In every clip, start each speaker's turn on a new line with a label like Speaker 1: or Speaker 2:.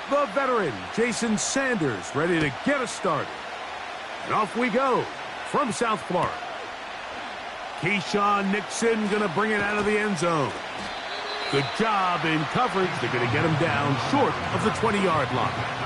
Speaker 1: the veteran, Jason Sanders, ready to get us started. And off we go from South Florida. Keyshawn Nixon going to bring it out of the end zone. Good job in coverage. They're going to get him down short of the 20-yard line.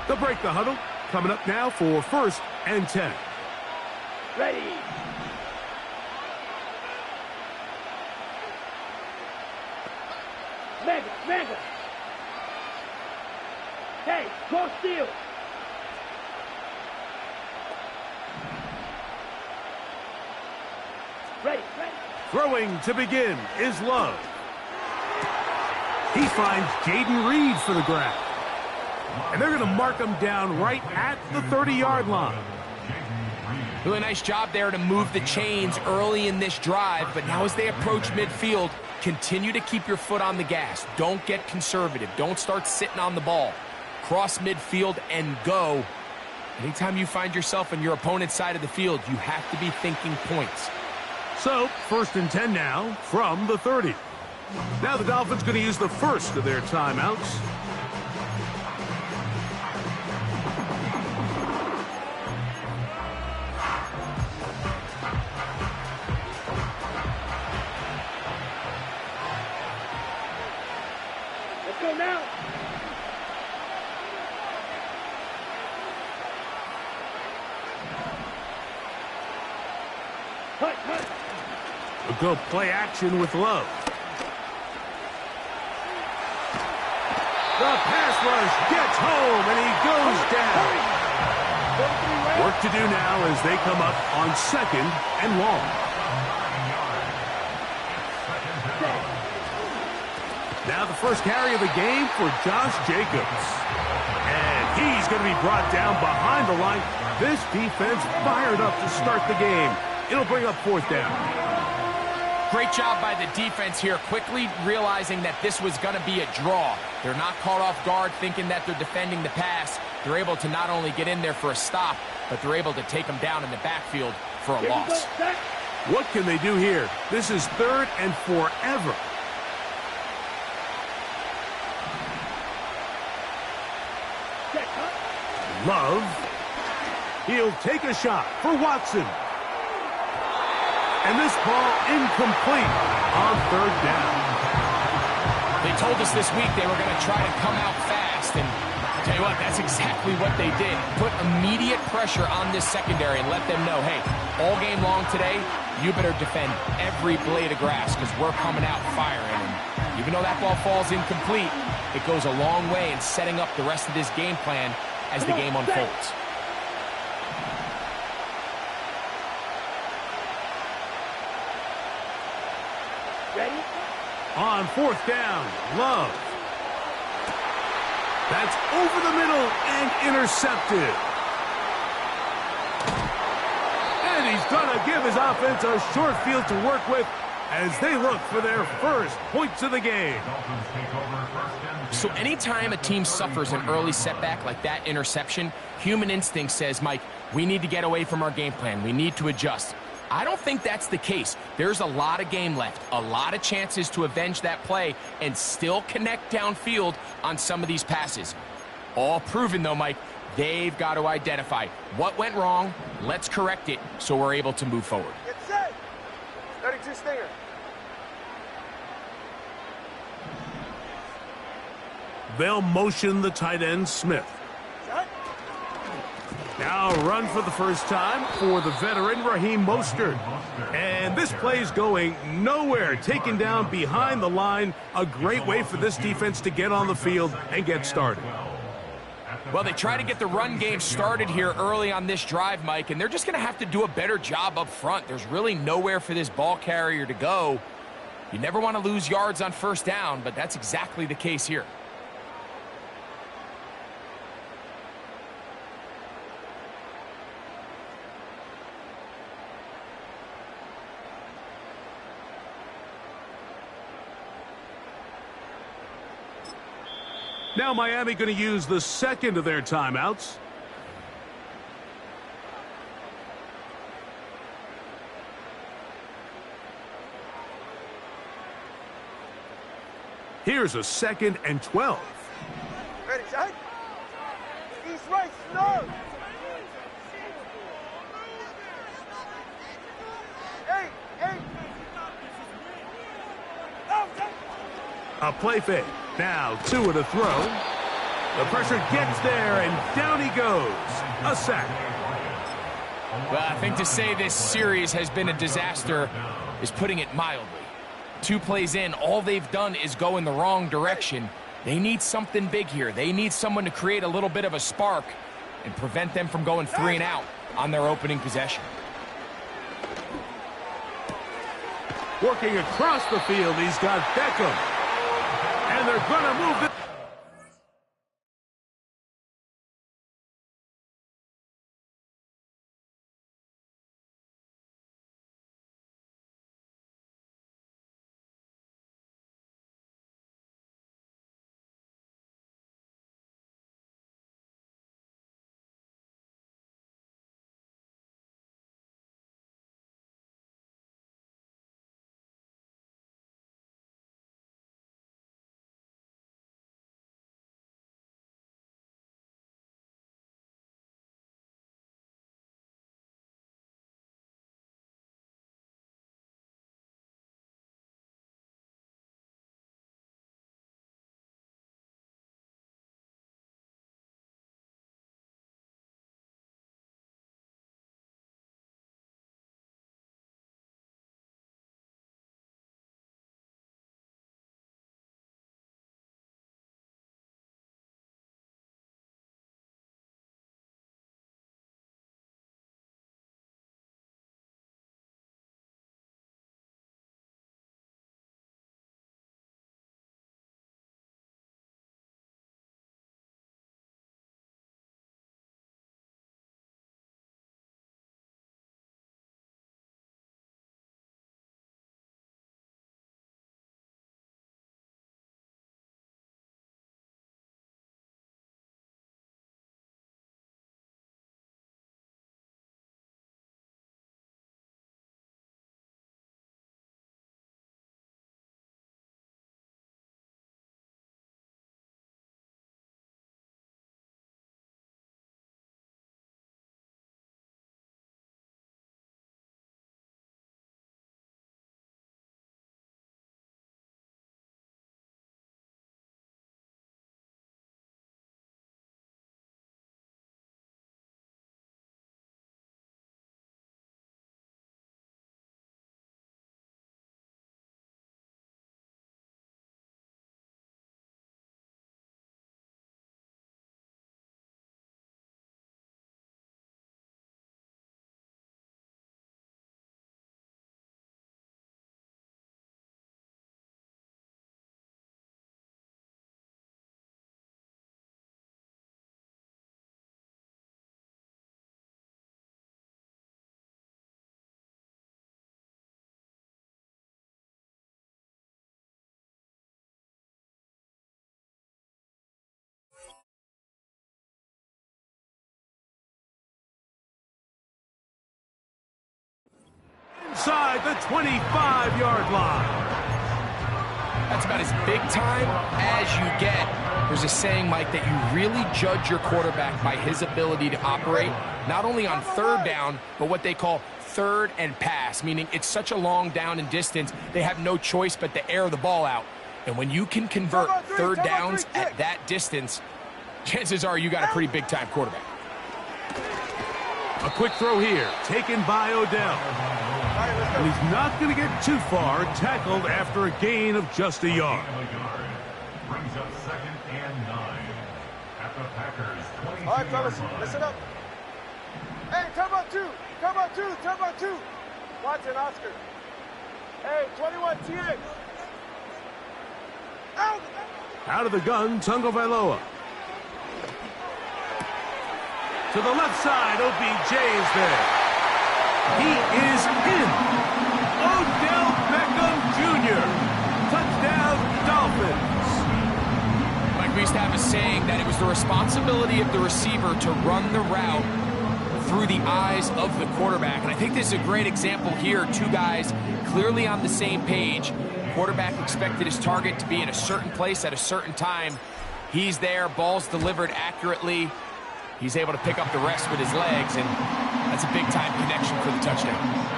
Speaker 1: They'll break the huddle. Coming up now for 1st and 10.
Speaker 2: Ready. Mega. Hey, go steal. Ready.
Speaker 1: Throwing to begin is Love. He finds Jaden Reed for the grab. And they're going to mark him down right at the 30-yard line.
Speaker 3: Really nice job there to move the chains early in this drive, but now as they approach midfield, continue to keep your foot on the gas. Don't get conservative. Don't start sitting on the ball. Cross midfield and go. Anytime you find yourself on your opponent's side of the field, you have to be thinking points.
Speaker 1: So, 1st and 10 now from the 30. Now the Dolphins going to use the first of their timeouts.
Speaker 2: Let's go now. Cut.
Speaker 1: A good play action with Love. The pass rush gets home, and he goes down. Work to do now as they come up on 2nd and long. Now the first carry of the game for Josh Jacobs. And he's going to be brought down behind the line. This defense fired up to start the game. It'll bring up 4th down.
Speaker 3: Great job by the defense here, quickly realizing that this was going to be a draw. They're not caught off guard thinking that they're defending the pass. They're able to not only get in there for a stop, but they're able to take them down in the backfield for a loss.
Speaker 1: What can they do here? This is 3rd and forever. Love. He'll take a shot for Watson. And this ball incomplete on 3rd down.
Speaker 3: They told us this week they were going to try to come out fast, and I'll tell you what, that's exactly what they did. Put immediate pressure on this secondary and let them know, hey, all game long today, you better defend every blade of grass because we're coming out firing. And even though that ball falls incomplete, it goes a long way in setting up the rest of this game plan as the game unfolds.
Speaker 2: Ready?
Speaker 1: On 4th down, Love. That's over the middle and intercepted. And he's going to give his offense a short field to work with as they look for their first points of the game.
Speaker 3: So anytime a team suffers an early setback like that interception, human instinct says, Mike, we need to get away from our game plan. We need to adjust. I don't think that's the case. There's a lot of game left, a lot of chances to avenge that play and still connect downfield on some of these passes. All proven, though, Mike, they've got to identify what went wrong, let's correct it so we're able to move forward.
Speaker 4: Get set. 32 Stinger.
Speaker 1: They'll motion the tight end, Smith. Now run for the first time for the veteran Raheem Mostert. And this play's going nowhere, taken down behind the line. A great way for this defense to get on the field and get started.
Speaker 3: Well, they try to get the run game started here early on this drive, Mike, and they're just going to have to do a better job up front. There's really nowhere for this ball carrier to go. You never want to lose yards on first down, but that's exactly the case here.
Speaker 1: Now Miami going to use the second of their timeouts. Here's a 2nd and 12.
Speaker 4: Ready, shot. East right, slow. Hey.
Speaker 1: A play fake. Now 2 to throw. The pressure gets there, and down he goes. A sack.
Speaker 3: Well, I think to say this series has been a disaster is putting it mildly. 2 plays in, all they've done is go in the wrong direction. They need something big here. They need someone to create a little bit of a spark and prevent them from going 3 and out on their opening possession.
Speaker 1: Working across the field, he's got Beckham. And they're going to move the inside the 25-yard line.
Speaker 3: That's about as big time as you get. There's a saying, Mike, that you really judge your quarterback by his ability to operate not only on third down, but what they call third and pass, meaning it's such a long down and distance, they have no choice but to air the ball out. And when you can convert third downs at that distance, chances are you got a pretty big-time quarterback.
Speaker 1: A quick throw here, taken by Odell. And he's not going to get too far, tackled after a gain of just a yard.
Speaker 5: Brings up 2nd and 9 at the Packers 22.
Speaker 4: All right, fellas, listen up. Hey, turn about two. Turn about two. Turn about two. Watson, Oscar. Hey, 21, TX. Out.
Speaker 1: Out of the gun, Tagovailoa. To the left side, OBJ is there. He is in. Odell Beckham Jr. Touchdown, Dolphins.
Speaker 3: Mike, we used to have a saying that it was the responsibility of the receiver to run the route through the eyes of the quarterback. And I think this is a great example here. Two guys clearly on the same page. Quarterback expected his target to be in a certain place at a certain time. He's there, ball's delivered accurately. He's able to pick up the rest with his legs, and that's a big-time connection for the touchdown.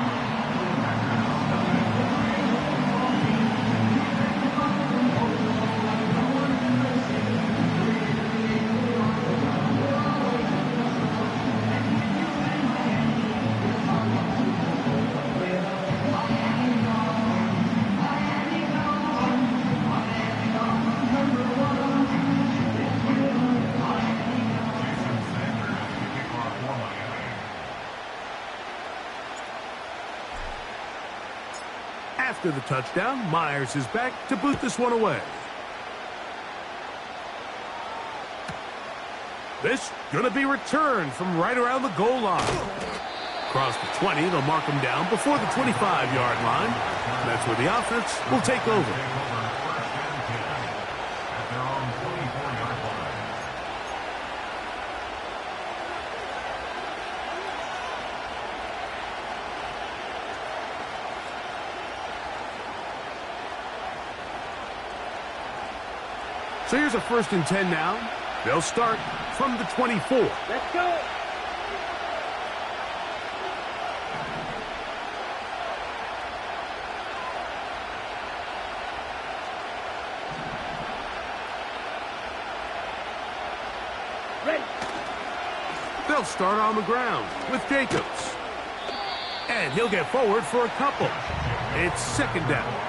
Speaker 1: After the touchdown, Myers is back to boot this one away. This gonna be returned from right around the goal line. Across the 20, they'll mark him down before the 25-yard line. That's where the offense will take over.
Speaker 5: At their own 24-yard line.
Speaker 1: So here's a 1st and 10 now. They'll start from the 24.
Speaker 2: Let's go. Ready.
Speaker 1: They'll start on the ground with Jacobs. And he'll get forward for a couple. It's 2nd down.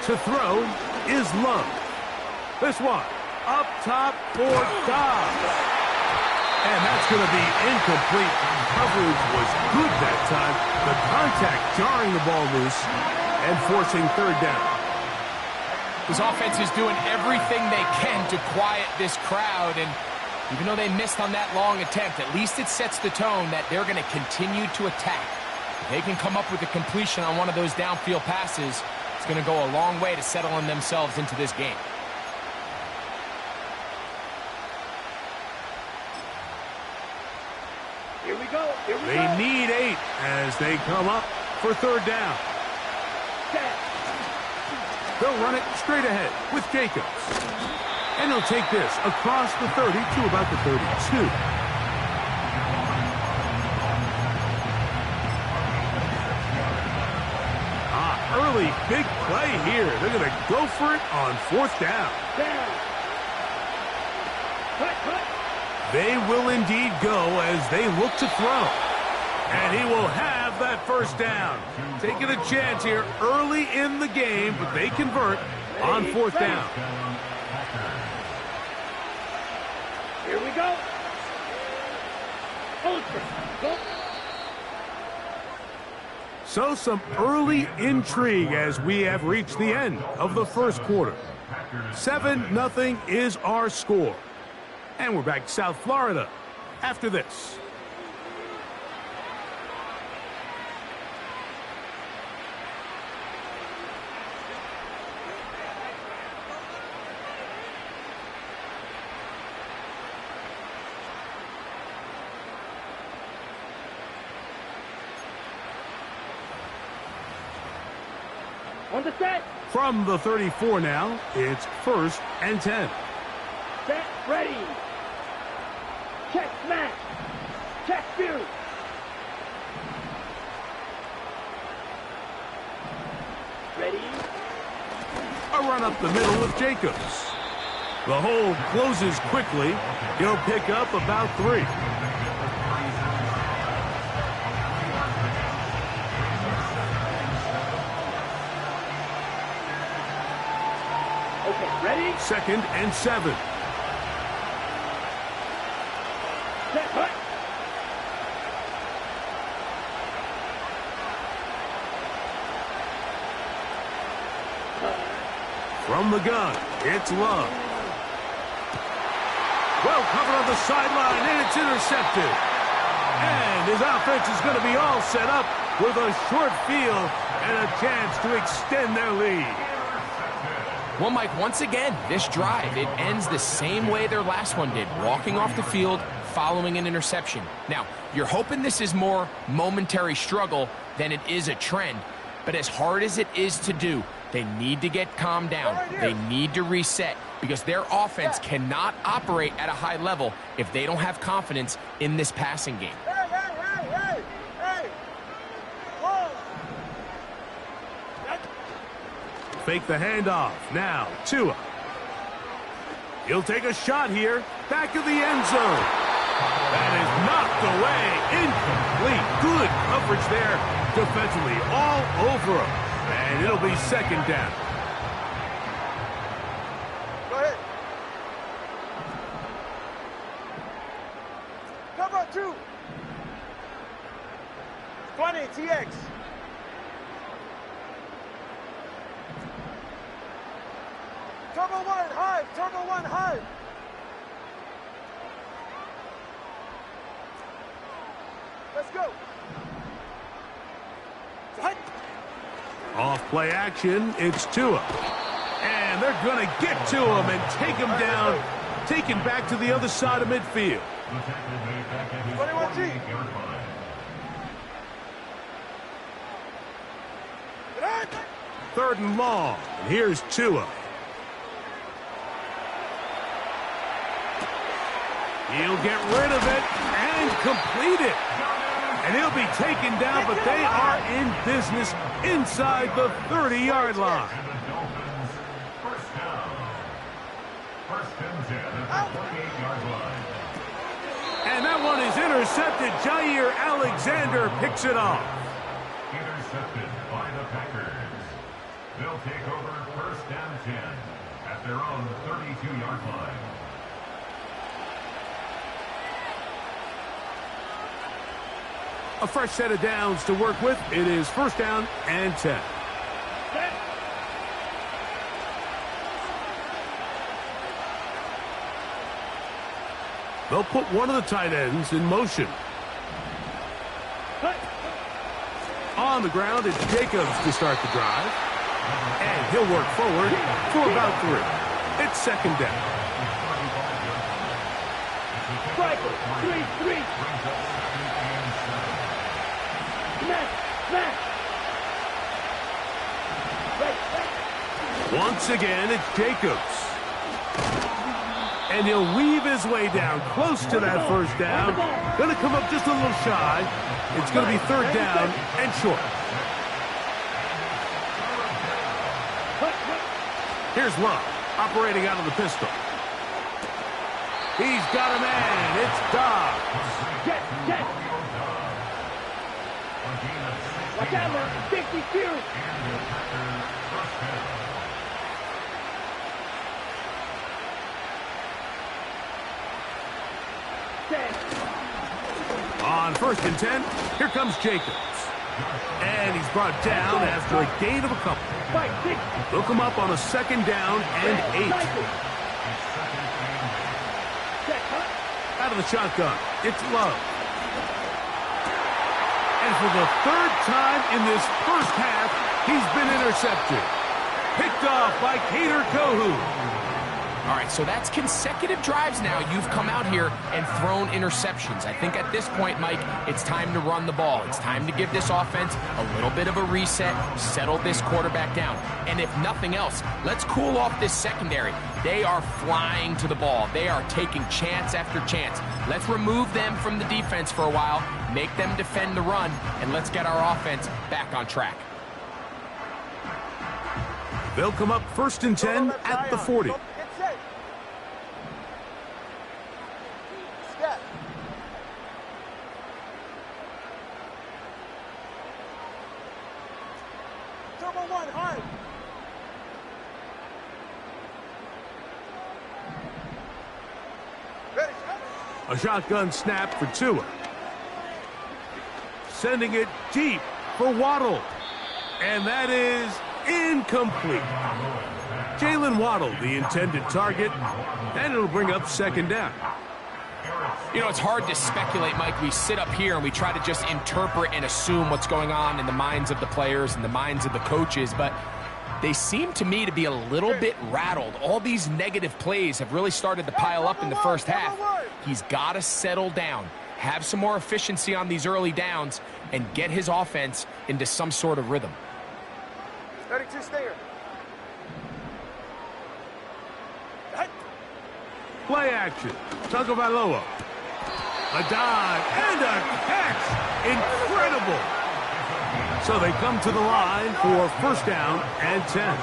Speaker 1: To throw is Love. This one, up top for Dobbs. And that's going to be incomplete. Coverage was good that time. The contact jarring the ball loose and forcing 3rd down.
Speaker 3: This offense is doing everything they can to quiet this crowd, and even though they missed on that long attempt, at least it sets the tone that they're going to continue to attack. If they can come up with a completion on one of those downfield passes, it's going to go a long way to settling themselves into this game.
Speaker 2: Here we go. Here we go.
Speaker 1: They need 8 as they come up for 3rd down. They'll run it straight ahead with Jacobs. And he'll take this across the 30 to about the 32. Early big play here. They're going to go for it on 4th down.
Speaker 2: Cut.
Speaker 1: They will indeed go as they look to throw. And he will have that 1st down. Taking a chance here early in the game, but they convert on 4th down.
Speaker 2: Here we go. Ultra. Go.
Speaker 1: So some early intrigue as we have reached the end of the 1st quarter. 7-0 is our score. And we're back to South Florida after this.
Speaker 2: On the set.
Speaker 1: From the 34 now, it's 1st and 10.
Speaker 2: Set. Ready. Check smash. Check spear. Ready.
Speaker 1: A run up the middle with Jacobs. The hold closes quickly. He'll pick up about 3.
Speaker 2: Okay, ready.
Speaker 1: 2nd and 7.
Speaker 2: Set. Hut.
Speaker 1: From the gun, it's Love. Well covered on the sideline, and it's intercepted. And his offense is going to be all set up with a short field and a chance to extend their lead.
Speaker 3: Well, Mike, once again, this drive, it ends the same way their last one did, walking off the field, following an interception. Now, you're hoping this is more momentary struggle than it is a trend, but as hard as it is to do, they need to get calmed down. They need to reset because their offense cannot operate at a high level if they don't have confidence in this passing game.
Speaker 4: Hey! Whoa!
Speaker 1: Fake the handoff. Now, Tua. He'll take a shot here. Back of the end zone. That is knocked away. Incomplete. Good coverage there defensively. All over him. And it'll be 2nd down.
Speaker 4: Go ahead. Cover 2. 20, TX. Turbo 1, high. Turbo 1, high. Let's go. Hut.
Speaker 1: Off play action, it's Tua. And they're going to get to him and take him down, taken back to the other side of midfield.
Speaker 4: 21G.
Speaker 1: 3rd and long. And here's Tua. He'll get rid of it and complete it. And he'll be taken down, but they are in business inside the 30-yard line.
Speaker 5: First down. 1st and 10 at the 28-yard line.
Speaker 1: And that one is intercepted. Jair Alexander picks it off.
Speaker 5: Intercepted by the Packers. They'll take over 1st and 10 at their own 32-yard line.
Speaker 1: A fresh set of downs to work with. It is 1st down and 10.
Speaker 2: Set.
Speaker 1: They'll put one of the tight ends in motion.
Speaker 2: Hut.
Speaker 1: On the ground, it's Jacobs to start the drive. And he'll work forward for about 3. It's 2nd down.
Speaker 2: Striker. 3. Smash. Smash. Right.
Speaker 1: Once again, it's Jacobs. And he'll weave his way down close to that 1st down. Going to come up just a little shy. It's going to be 3rd down and short. Here's Love, operating out of the pistol. He's got a man. It's Dobbs.
Speaker 2: Get. Watch out, man. 50 feet.
Speaker 1: On 1st and 10, here comes Jacobs. And he's brought down after a gain of a couple. They'll come up on a 2nd down and 8. Out of the shotgun, it's Love. And for the 3rd time in this first half, he's been intercepted. Picked off by Kader Kohou.
Speaker 3: All right, so that's consecutive drives now. You've come out here and thrown interceptions. I think at this point, Mike, it's time to run the ball. It's time to give this offense a little bit of a reset, settle this quarterback down. And if nothing else, let's cool off this secondary. They are flying to the ball. They are taking chance after chance. Let's remove them from the defense for a while, make them defend the run, and let's get our offense back on track.
Speaker 1: They'll come up 1st and 10 at the 40. A shotgun snap for Tua. Sending it deep for Waddle. And that is incomplete. Jalen Waddle, the intended target, and it'll bring up 2nd down.
Speaker 3: You know, it's hard to speculate, Mike. We sit up here and we try to just interpret and assume what's going on in the minds of the players and the minds of the coaches, but they seem to me to be a little bit rattled. All these negative plays have really started to pile up in the first half. He's got to settle down, have some more efficiency on these early downs, and get his offense into some sort of rhythm.
Speaker 4: 32 stinger.
Speaker 1: Play action. Tagovailoa. A dive and a catch. Incredible. So they come to the line for 1st down and 10.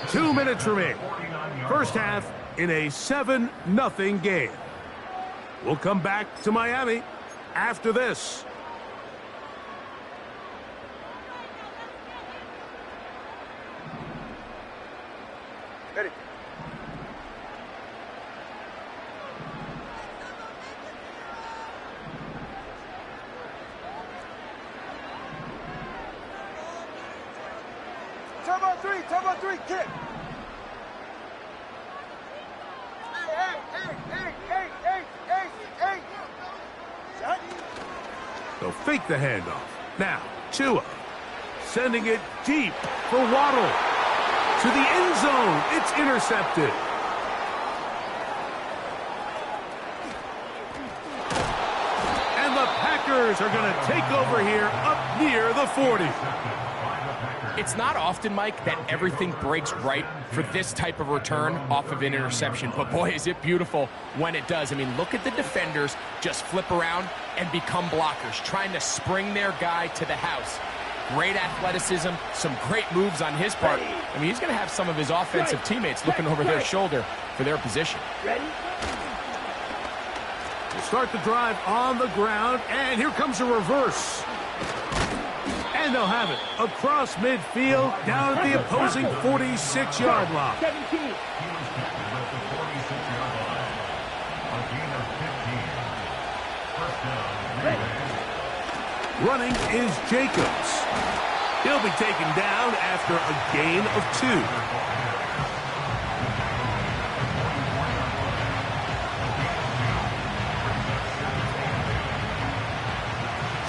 Speaker 1: 2 minutes remain. First half in a 7-0 game. We'll come back to Miami after this.
Speaker 4: Ready. Turbo 3, kick. Hey. Shot.
Speaker 1: They'll fake the handoff. Now, Tua. Sending it deep for Waddle. To the end zone. It's intercepted. And the Packers are going to take over here up near the 40.
Speaker 3: It's not often, Mike, that everything breaks right for this type of return off of an interception. But boy, is it beautiful when it does. I mean, look at the defenders just flip around and become blockers, trying to spring their guy to the house. Great athleticism, some great moves on his part. I mean, he's going to have some of his offensive teammates looking over their shoulder for their position.
Speaker 2: Ready?
Speaker 1: We'll start the drive on the ground, and here comes a reverse. And they'll have it across midfield, down at the opposing 46-yard line.
Speaker 2: 17.
Speaker 1: Running is Jacobs. He'll be taken down after a gain of 2.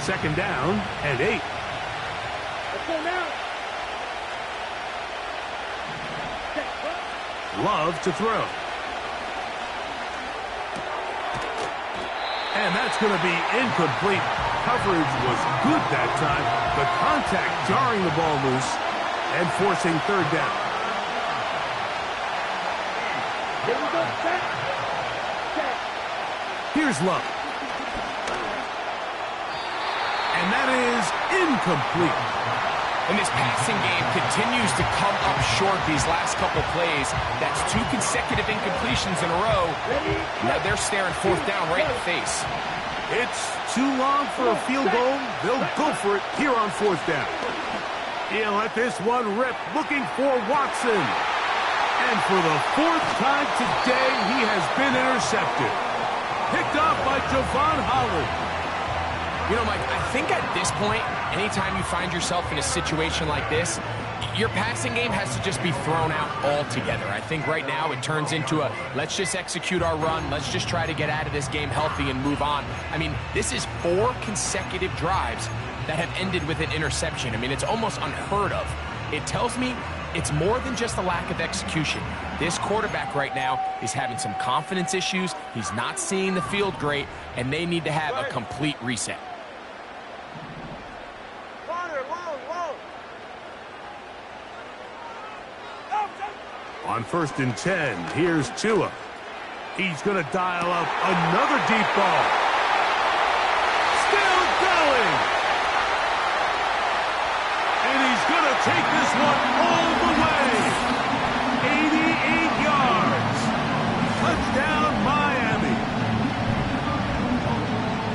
Speaker 1: Second down and 8.
Speaker 2: Let's go now.
Speaker 1: Love to throw. And that's going to be incomplete. Coverage was good that time. The contact jarring the ball loose and forcing 3rd down.
Speaker 2: Here we go. Set.
Speaker 1: Here's Love. And that is incomplete.
Speaker 3: And this passing game continues to come up short these last couple plays. That's 2 consecutive incompletions in a row. Now they're staring 4th down right in the face.
Speaker 1: It's too long for a field goal. They'll go for it here on 4th down. He'll let this one rip, looking for Watson. And for the 4th time today, he has been intercepted. Picked off by Javon Holland.
Speaker 3: You know, Mike, I think at this point, anytime you find yourself in a situation like this, your passing game has to just be thrown out altogether. I think right now it turns into a, let's just execute our run, let's just try to get out of this game healthy and move on. I mean, this is 4 consecutive drives that have ended with an interception. I mean, it's almost unheard of. It tells me it's more than just a lack of execution. This quarterback right now is having some confidence issues. He's not seeing the field great, and they need to have a complete reset.
Speaker 1: On 1st and 10, here's Tua. He's going to dial up another deep ball. Still going. And he's going to take this one all the way. 88 yards. Touchdown, Miami.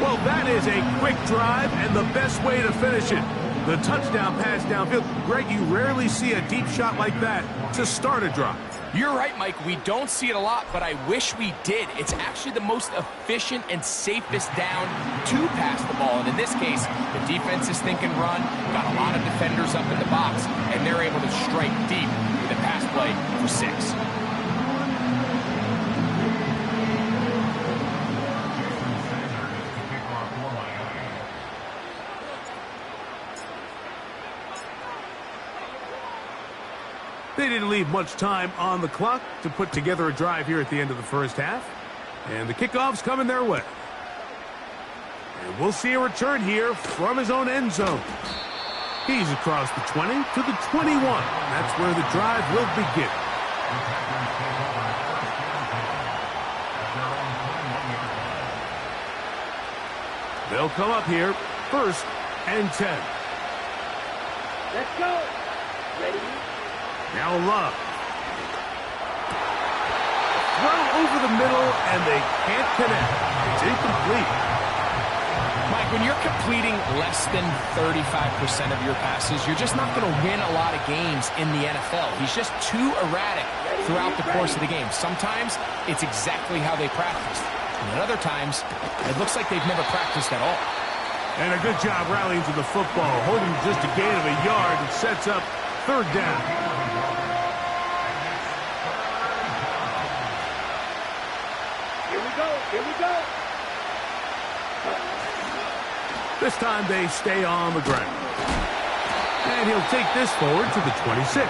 Speaker 1: Well, that is a quick drive and the best way to finish it. The touchdown pass downfield. Greg, you rarely see a deep shot like that to start a drive.
Speaker 3: You're right, Mike. We don't see it a lot, but I wish we did. It's actually the most efficient and safest down to pass the ball. And in this case, the defense is thinking run, got a lot of defenders up in the box, and they're able to strike deep with a pass play for 6.
Speaker 1: They didn't leave much time on the clock to put together a drive here at the end of the first half. And the kickoff's coming their way. And we'll see a return here from his own end zone. He's across the 20 to the 21. That's where the drive will begin. They'll come up here, 1st and 10.
Speaker 2: Let's go. Ready?
Speaker 1: Now Love. Throw over the middle, and they can't connect. It's incomplete.
Speaker 3: Mike, when you're completing less than 35% of your passes, you're just not going to win a lot of games in the NFL. He's just too erratic throughout the course of the game. Sometimes it's exactly how they practiced. And at other times, it looks like they've never practiced at all.
Speaker 1: And a good job rallying to the football, holding just a gain of a yard. It sets up 3rd down.
Speaker 2: Here we go.
Speaker 1: This time they stay on the ground. And he'll take this forward to the 26.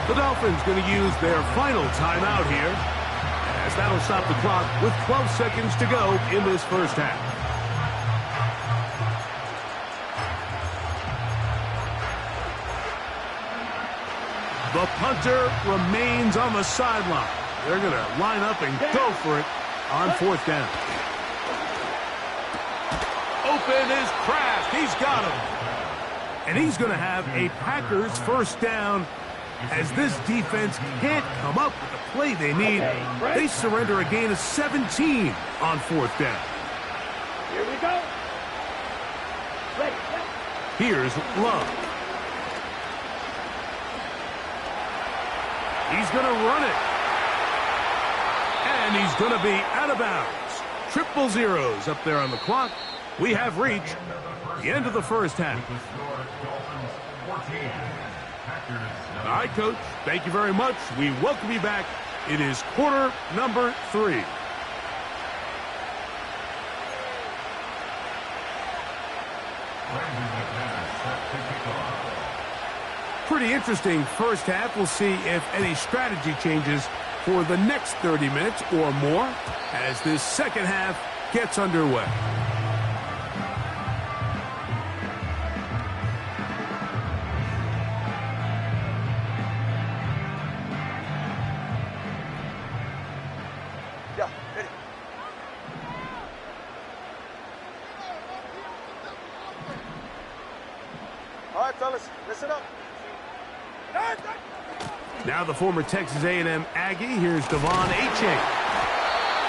Speaker 1: The Dolphins going to use their final timeout here, as that'll stop the clock with 12 seconds to go in this first half. The punter remains on the sideline. They're going to line up and go for it on 4th down. Open is Kraft. He's got him. And he's going to have a Packers 1st down, as this defense can't come up with the play they need. They surrender a gain of 17 on 4th down.
Speaker 2: Here we go. Ready.
Speaker 1: Here's Love. He's going to run it. And he's going to be out of bounds. 0-0 up there on the clock. We have reached the end of the first half. All right, Coach. Thank you very much. We welcome you back. It is quarter number 3. Pretty interesting first half. We'll see if any strategy changes for the next 30 minutes or more as this second half gets underway.
Speaker 4: Yeah, ready. All right, fellas, listen up.
Speaker 1: Now the former Texas A&M Aggie. Here's Devon Achane.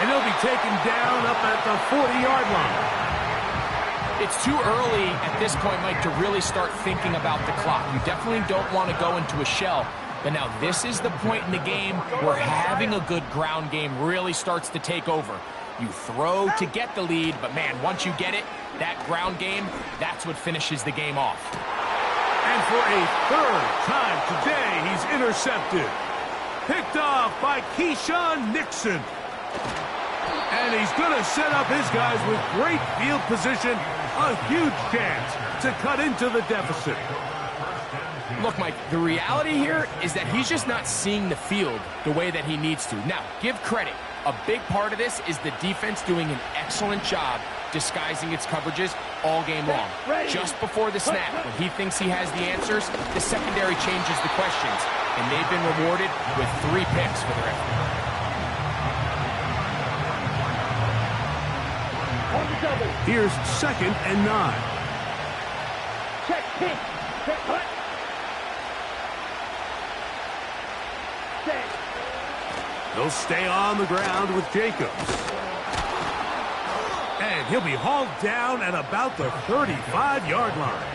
Speaker 1: And he'll be taken down up at the 40-yard line.
Speaker 3: It's too early at this point, Mike, to really start thinking about the clock. You definitely don't want to go into a shell. But now this is the point in the game where having a good ground game really starts to take over. You throw to get the lead, but man, once you get it, that ground game, that's what finishes the game off.
Speaker 1: And for a third time today, he's intercepted. Picked off by Keyshawn Nixon. And he's going to set up his guys with great field position. A huge chance to cut into the deficit.
Speaker 3: Look, Mike, the reality here is that he's just not seeing the field the way that he needs to. Now, give credit. A big part of this is the defense doing an excellent job disguising its coverages all game long. Just before the snap, when he thinks he has the answers, the secondary changes the questions, and they've been rewarded with 3 picks for their effort.
Speaker 1: Here's 2nd and 9.
Speaker 2: Check, pick, check, cut. Set.
Speaker 1: He'll stay on the ground with Jacobs. And he'll be hauled down at about the 35-yard line.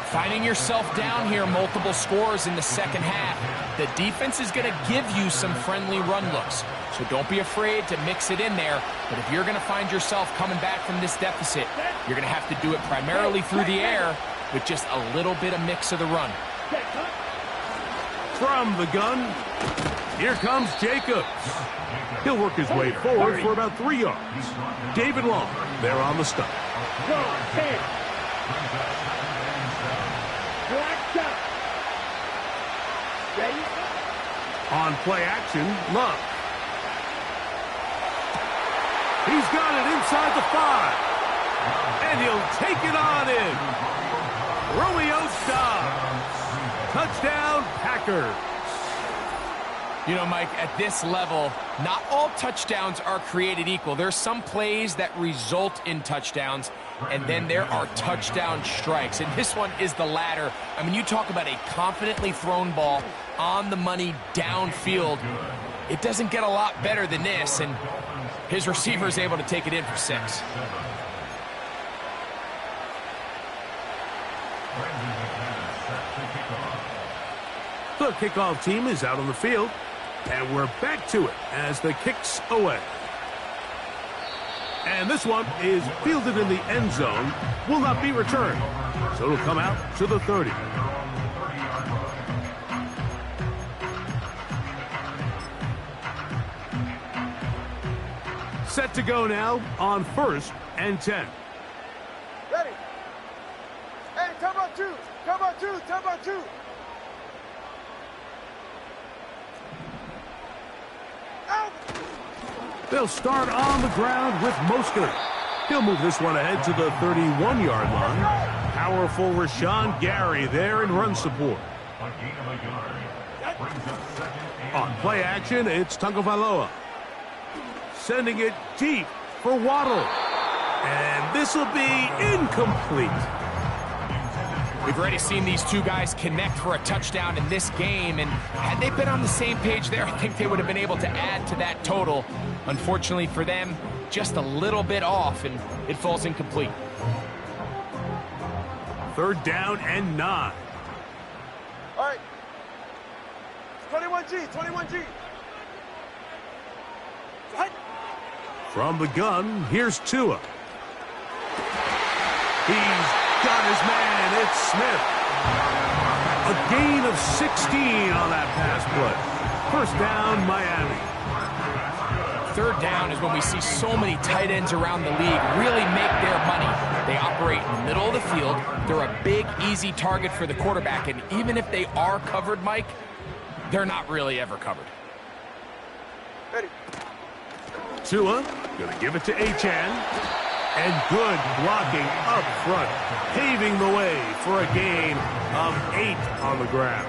Speaker 3: Finding yourself down here, multiple scores in the second half. The defense is going to give you some friendly run looks, so don't be afraid to mix it in there. But if you're going to find yourself coming back from this deficit, you're going to have to do it primarily through the air with just a little bit of mix of the run.
Speaker 1: From the gun, here comes Jacobs. He'll work his way forward for about 3 yards. David Long there on the stop.
Speaker 2: Ready?
Speaker 1: On play action, Love. He's got it inside the 5. And he'll take it on in. Romeo Doubs. Touchdown, Packers.
Speaker 3: You know, Mike, at this level, not all touchdowns are created equal. There's some plays that result in touchdowns, and then there are touchdown strikes. And this one is the latter. I mean, you talk about a confidently thrown ball on the money downfield. It doesn't get a lot better than this, and his receiver is able to take it in for 6.
Speaker 1: The kickoff team is out on the field, and we're back to it as the kick's away. And this one is fielded in the end zone, will not be returned, so it'll come out to the 30. Set to go now on 1st and 10.
Speaker 4: Ready. Hey, come on 2. Come on 2. Come on 2. Out.
Speaker 1: They'll start on the ground with Mostert. He'll move this one ahead to the 31-yard line. Powerful Rashawn Gary there in run support. On play action, it's Tagovailoa. Sending it deep for Waddle. And this will be incomplete.
Speaker 3: We've already seen these two guys connect for a touchdown in this game, and had they been on the same page there, I think they would have been able to add to that total. Unfortunately for them, just a little bit off, and it falls incomplete.
Speaker 1: 3rd down and 9.
Speaker 4: All right. 21G, 21G. Right.
Speaker 1: From the gun, here's Tua. He's got his man. It's Smith. A gain of 16 on that pass play. 1st down, Miami.
Speaker 3: 3rd down is when we see so many tight ends around the league really make their money. They operate in the middle of the field. They're a big, easy target for the quarterback, and even if they are covered, Mike, they're not really ever covered.
Speaker 4: Ready.
Speaker 1: Tua going to give it to Achane. And good blocking up front, paving the way for a gain of 8 on the ground.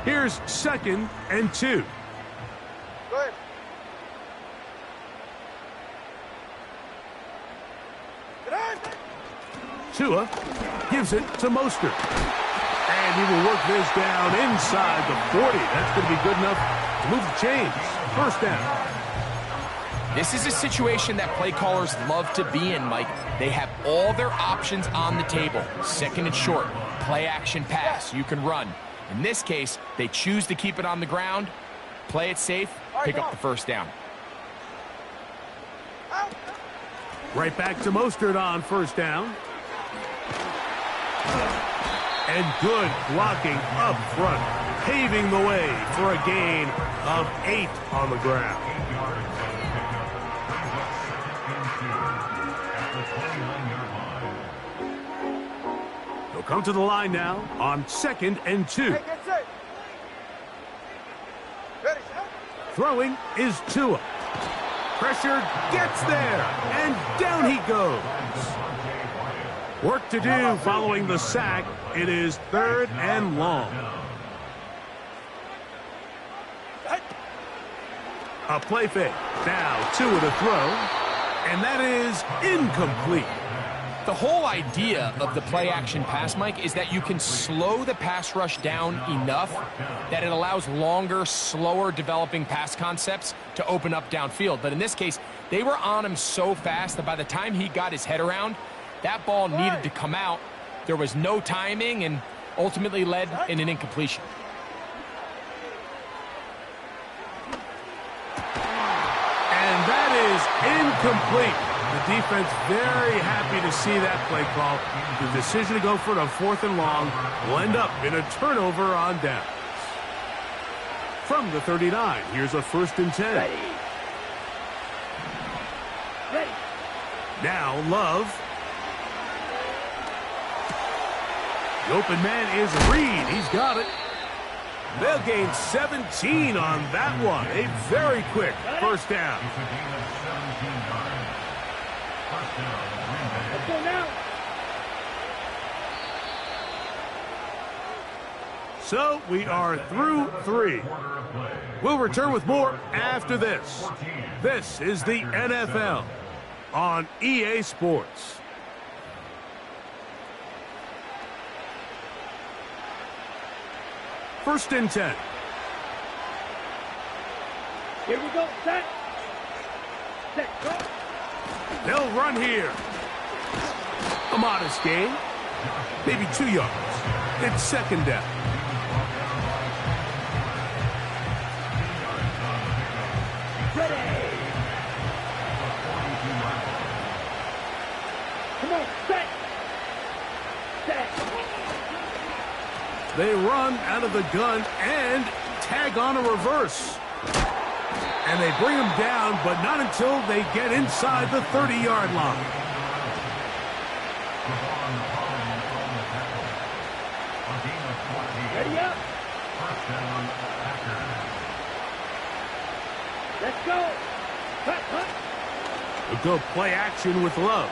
Speaker 1: Here's 2nd and 2.
Speaker 4: Go ahead.
Speaker 1: Tua gives it to Mostert. And he will work this down inside the 40. That's going to be good enough to move the chains. 1st down.
Speaker 3: This is a situation that play callers love to be in, Mike. They have all their options on the table. Second and short, play action pass, you can run. In this case, they choose to keep it on the ground, play it safe, pick up the first down.
Speaker 1: Right back to Mostert on first down. And good blocking up front, paving the way for a gain of 8 on the ground. He'll come to the line now on 2nd and 2.
Speaker 4: Hey, get set. Ready.
Speaker 1: Throwing is Tua. Pressure gets there, and down he goes. Work to do following the sack. It is 3rd and long. A play fake. Now Tua to throw, and that is incomplete.
Speaker 3: The whole idea of the play-action pass, Mike, is that you can slow the pass rush down enough that it allows longer, slower developing pass concepts to open up downfield. But in this case, they were on him so fast that by the time he got his head around, that ball needed to come out. There was no timing and ultimately led in an incompletion.
Speaker 1: And that is incomplete. The defense very happy to see that play call. The decision to go for it on 4th and long will end up in a turnover on downs. From the 39, here's a 1st and 10.
Speaker 2: Ready. Ready.
Speaker 1: Now Love. The open man is Reed. He's got it. They'll gain 17 on that one. A very quick first down.
Speaker 2: Let's go now.
Speaker 1: So we are through 3. We'll return with more after this. This is the NFL on EA Sports. First and 10.
Speaker 2: Here we go. Set. Set. Go.
Speaker 1: They'll run here. A modest gain. Maybe 2 yards. It's 2nd down.
Speaker 2: Ready. Come on. Set. Set.
Speaker 1: They run out of the gun and tag on a reverse. And they bring him down, but not until they get inside the 30-yard line.
Speaker 2: Ready up. Let's go. Cut, cut.
Speaker 1: A good play action with Love.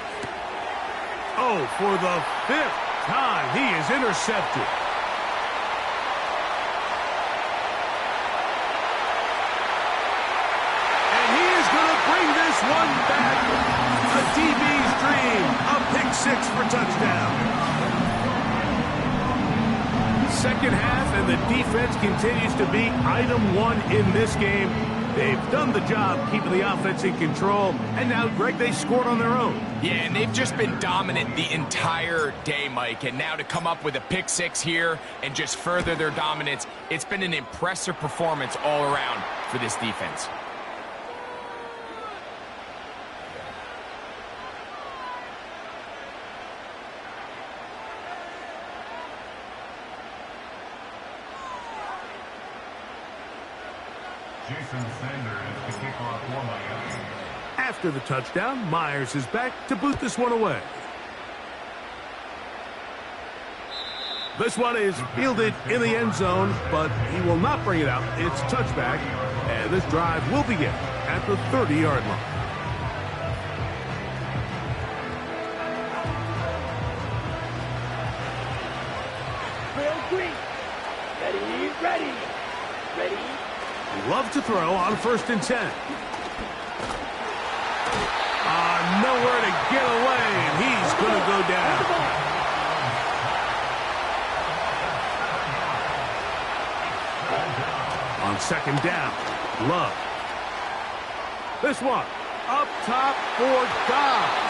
Speaker 1: Oh, for the 5th time, he is intercepted. One back, a DB's dream, a pick 6 for touchdown. 2nd half, and the defense continues to be item 1 in this game. They've done the job keeping the offense in control, and now, Greg, they scored on their own.
Speaker 3: Yeah, and they've just been dominant the entire day, Mike, and now to come up with a pick 6 here and just further their dominance, it's been an impressive performance all around for this defense.
Speaker 1: After the touchdown, Myers is back to boot this one away. This one is fielded in the end zone, but he will not bring it out. It's touchback, and this drive will begin at the 30-yard line.
Speaker 2: Real green. Ready, ready. Ready.
Speaker 1: Love to throw on 1st and 10. Nowhere to get away, and he's going to go down. On 2nd down, Love. This one up top for Dobbs.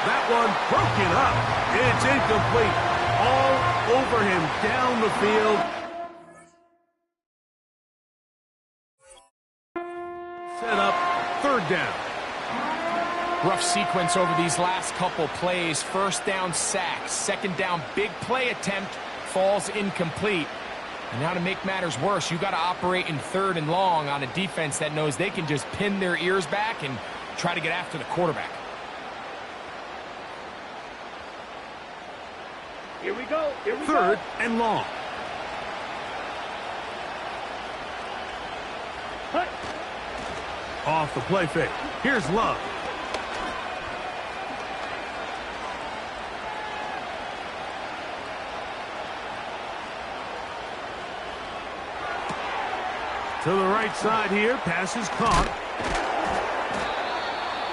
Speaker 1: That one broken up. It's incomplete. All over him down the field. Set up 3rd down.
Speaker 3: Rough sequence over these last couple plays. 1st down, sack. 2nd down, big play attempt, falls incomplete. And now to make matters worse, you got to operate in 3rd and long on a defense that knows they can just pin their ears back and try to get after the quarterback.
Speaker 2: Here we go. Here we go.
Speaker 1: 3rd and long.
Speaker 2: Cut.
Speaker 1: Off the play fake. Here's Love. To the right side here. Pass is caught.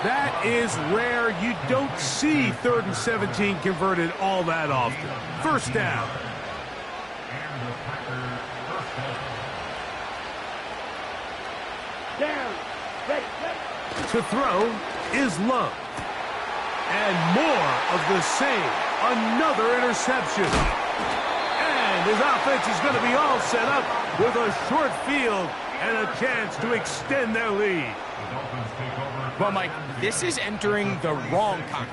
Speaker 1: That is rare. You don't see 3rd and 17 converted all that often. 1st down.
Speaker 5: And the Packers first down.
Speaker 2: Down. Ready. Ready.
Speaker 1: To throw is Love. And more of the same. Another interception. And his offense is going to be all set up with a short field and a chance to extend their lead.
Speaker 5: The Dolphins take over.
Speaker 3: Well, Mike, this is entering the wrong time.